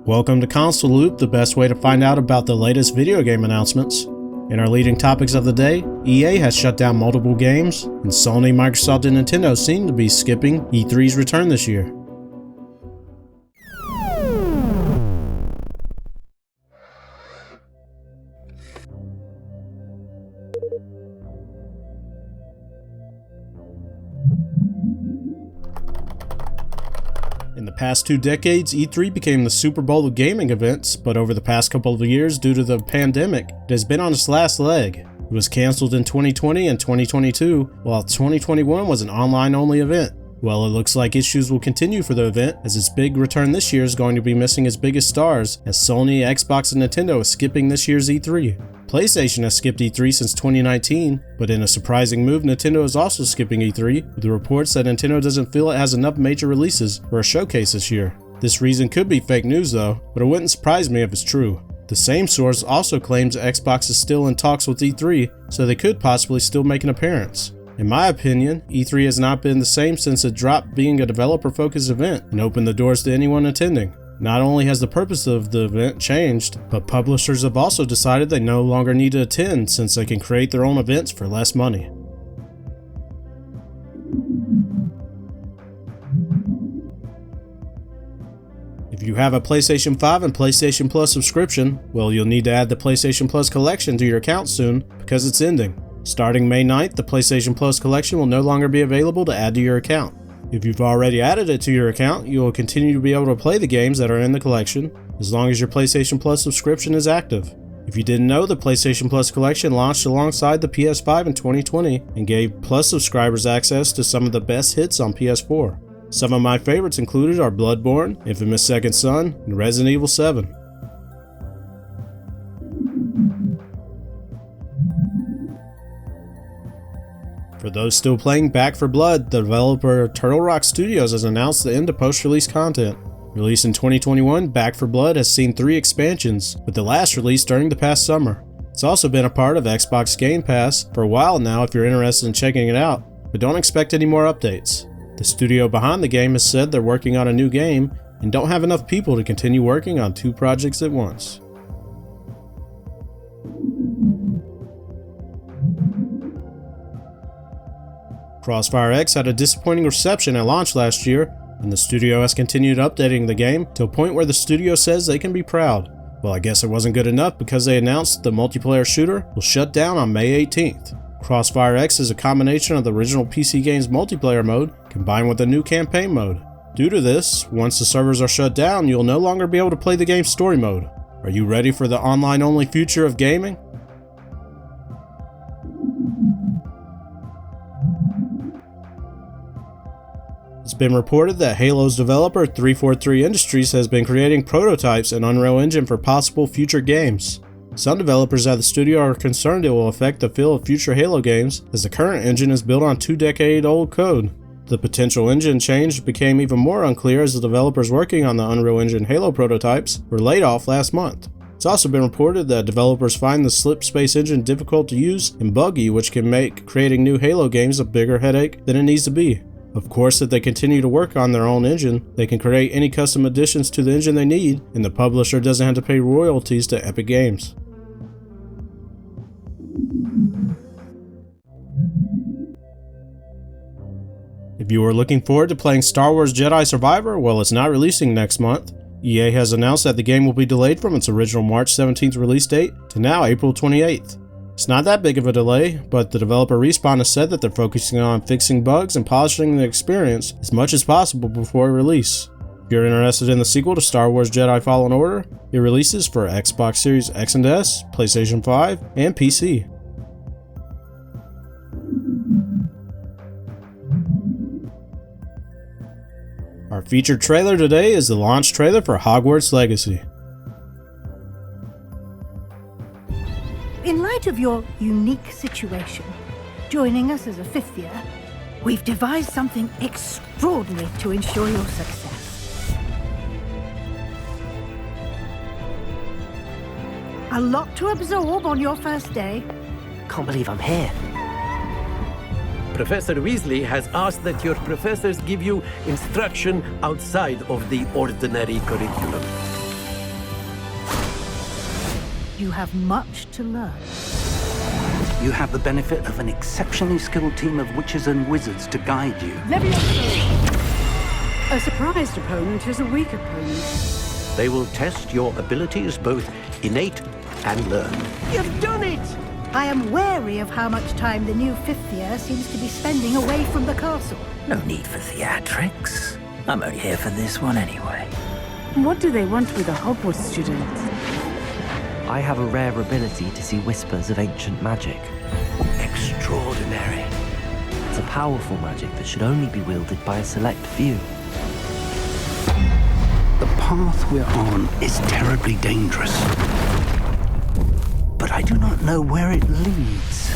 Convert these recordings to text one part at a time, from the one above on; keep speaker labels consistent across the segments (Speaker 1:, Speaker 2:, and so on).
Speaker 1: Welcome to Console Loop, the best way to find out about the latest video game announcements. In our leading topics of the day, EA has shut down multiple games, and Sony, Microsoft, and Nintendo seem to be skipping E3's return this year. In the past 2 decades, E3 became the Super Bowl of gaming events, but over the past couple of years, due to the pandemic, it has been on its last leg. It was cancelled in 2020 and 2022, while 2021 was an online-only event. Well, it looks like issues will continue for the event, as its big return this year is going to be missing its biggest stars, as Sony, Xbox, and Nintendo is skipping this year's E3. PlayStation has skipped E3 since 2019, but in a surprising move, Nintendo is also skipping E3, with the reports that Nintendo doesn't feel it has enough major releases for a showcase this year. This reason could be fake news though, but it wouldn't surprise me if it's true. The same source also claims Xbox is still in talks with E3, so they could possibly still make an appearance. In my opinion, E3 has not been the same since it dropped being a developer-focused event and opened the doors to anyone attending. Not only has the purpose of the event changed, but publishers have also decided they no longer need to attend since they can create their own events for less money. If you have a PlayStation 5 and PlayStation Plus subscription, well, you'll need to add the PlayStation Plus collection to your account soon because it's ending. Starting May 9th, the PlayStation Plus collection will no longer be available to add to your account. If you've already added it to your account, you will continue to be able to play the games that are in the collection, as long as your PlayStation Plus subscription is active. If you didn't know, the PlayStation Plus collection launched alongside the PS5 in 2020 and gave Plus subscribers access to some of the best hits on PS4. Some of my favorites included are Bloodborne, Infamous Second Son, and Resident Evil 7. For those still playing Back 4 Blood, the developer Turtle Rock Studios has announced the end of post-release content. Released in 2021, Back 4 Blood has seen 3 expansions, with the last released during the past summer. It's also been a part of Xbox Game Pass for a while now if you're interested in checking it out, but don't expect any more updates. The studio behind the game has said they're working on a new game and don't have enough people to continue working on 2 projects at once. CrossfireX had a disappointing reception at launch last year, and the studio has continued updating the game to a point where the studio says they can be proud. Well, I guess it wasn't good enough because they announced the multiplayer shooter will shut down on May 18th. CrossfireX is a combination of the original PC game's multiplayer mode combined with a new campaign mode. Due to this, once the servers are shut down, you'll no longer be able to play the game's story mode. Are you ready for the online-only future of gaming? It's been reported that Halo's developer 343 Industries has been creating prototypes in Unreal Engine for possible future games. Some developers at the studio are concerned it will affect the feel of future Halo games, as the current engine is built on 2-decade-old code. The potential engine change became even more unclear as the developers working on the Unreal Engine Halo prototypes were laid off last month. It's also been reported that developers find the Slip Space engine difficult to use and buggy, which can make creating new Halo games a bigger headache than it needs to be. Of course, if they continue to work on their own engine, they can create any custom additions to the engine they need, and the publisher doesn't have to pay royalties to Epic Games. If you are looking forward to playing Star Wars Jedi Survivor, well, it's not releasing next month. EA has announced that the game will be delayed from its original March 17th release date to now April 28th. It's not that big of a delay, but the developer Respawn has said that they're focusing on fixing bugs and polishing the experience as much as possible before release. If you're interested in the sequel to Star Wars Jedi Fallen Order, it releases for Xbox Series X and S, PlayStation 5, and PC. Our featured trailer today is the launch trailer for Hogwarts Legacy.
Speaker 2: In light of your unique situation, joining us as a 5th year, we've devised something extraordinary to ensure your success. A lot to absorb on your first day.
Speaker 3: Can't believe I'm here. Professor Weasley has asked that your professors give you instruction outside of the ordinary curriculum.
Speaker 2: You have much to learn.
Speaker 4: You have the benefit of an exceptionally skilled team of witches and wizards to guide you.
Speaker 5: A surprised opponent is a weak opponent.
Speaker 3: They will test your abilities, both innate and learned.
Speaker 2: You've done it! I am wary of how much time the new fifth year seems to be spending away from the castle.
Speaker 6: No need for theatrics. I'm only here for this one anyway.
Speaker 5: What do they want with a Hogwarts student?
Speaker 6: I have a rare ability to see whispers of ancient magic.
Speaker 3: Extraordinary.
Speaker 6: It's a powerful magic that should only be wielded by a select few.
Speaker 4: The path we're on is terribly dangerous. But I do not know where it leads.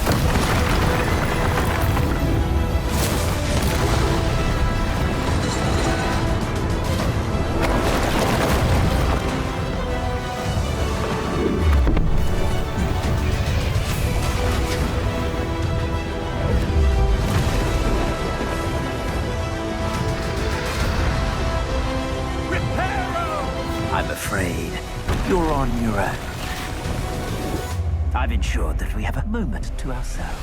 Speaker 6: I'm afraid you're on your own. I've ensured that we have a moment to ourselves.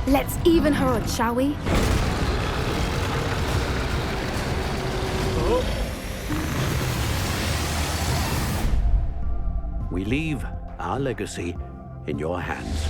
Speaker 7: Let's even her odds, shall we?
Speaker 3: We leave our legacy in your hands.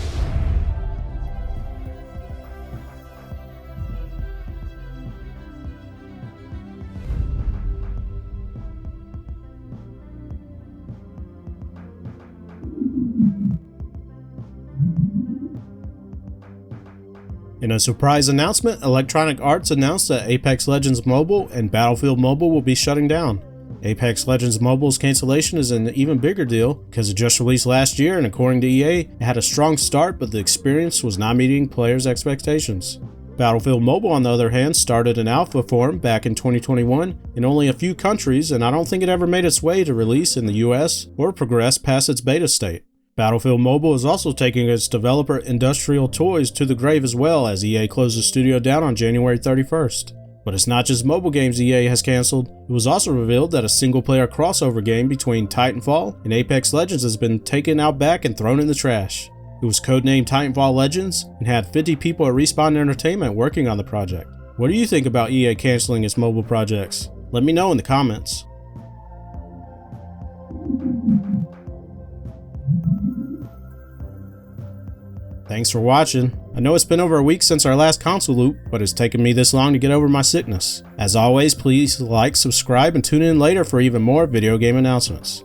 Speaker 1: In a surprise announcement, Electronic Arts announced that Apex Legends Mobile and Battlefield Mobile will be shutting down. Apex Legends Mobile's cancellation is an even bigger deal because it just released last year, and according to EA, it had a strong start, but the experience was not meeting players' expectations. Battlefield Mobile, on the other hand, started in alpha form back in 2021 in only a few countries, and I don't think it ever made its way to release in the US or progress past its beta state. Battlefield Mobile is also taking its developer Industrial Toys to the grave as well, as EA closed the studio down on January 31st. But it's not just mobile games EA has cancelled. It was also revealed that a single-player crossover game between Titanfall and Apex Legends has been taken out back and thrown in the trash. It was codenamed Titanfall Legends and had 50 people at Respawn Entertainment working on the project. What do you think about EA cancelling its mobile projects? Let me know in the comments. Thanks for watching. I know it's been over a week since our last console loop, but it's taken me this long to get over my sickness. As always, please like, subscribe, and tune in later for even more video game announcements.